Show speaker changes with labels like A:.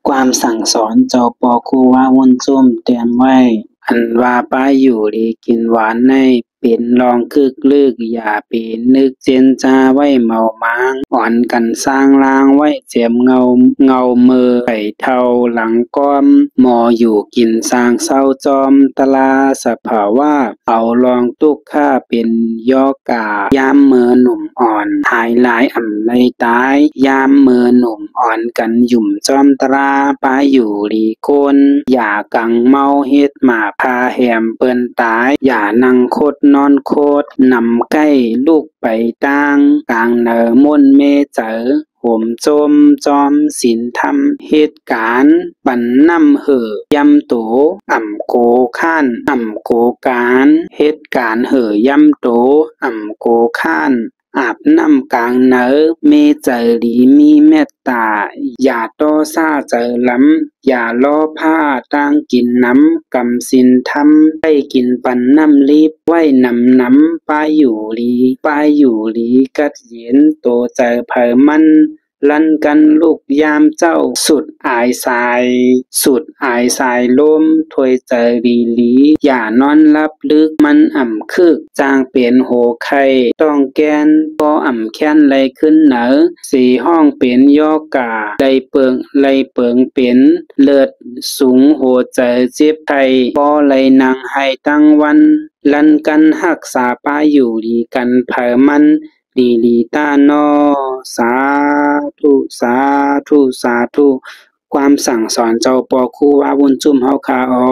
A: ความสั่งสอนเจ้าปอครูว่าวุ่นจุ้มเตรียมไว้อันว่าป้าอยู่ดีกินหวานในเป็นรองคึกลึกอย่าปีนึกเจนจาไว้เมามางอ่อนกันสร้างลางไว้เจียมเงามือไข่เท่าหลังก้อมหมออยู่กินสร้างเศร้าจอมตลาสภาวะเอาลองตุกข้าเป็นยอกายามมือหนุ่มอ่อนหายหลายอ่ำเลยตายยามมือหนุ่มอ่อนกันหยุ่มจอมตราป้าอยู่ลีคนอย่ากังเมาเฮ็ดหมาพาแหมเปิ้นตายอย่านั่งโคดนอนโคดนำใกล้ลูกไปตั้งกลางเนอมนเมเจอห่มโจมจอมศีลธรรมเหตุการณ์ปันน้ำเหอยำโตอ่ำโกข้านอ่ำโกการเหตุการณ์เหอยำโตอ่ำโกข้านอาบน้ำกลางเนอเมเจอดีมีเมตตาอย่าต้อซาเจอล้ำอย่าล้อผ้าตั้งกินน้ำกำสินทำให้กินปันน้ำลีบไว้น้ำป้าอยู่ลีกัดเย็นโตเจอเผอมันลั่นกันลูกยามเจ้าสุดอายสายลมถวยเจอลีอย่านอนรับลึกมันอ่ำคึกจางเปลี่ยนโหไข่ต้องแกนก็อ่ำแค้นไหลขึ้นเหนอสีห้องเป็นยอกาไหลเปิงเป็นเลือดสูงโหเจอเจ็บไทยก็ไหลนางให้ตั้งวันลั่นกันหักษาป้าอยู่ดีกันเผอมันลีตานอสาธุความสั่งสอนเจ้าปอครูว่าบุญจุ่มเฮาคาออ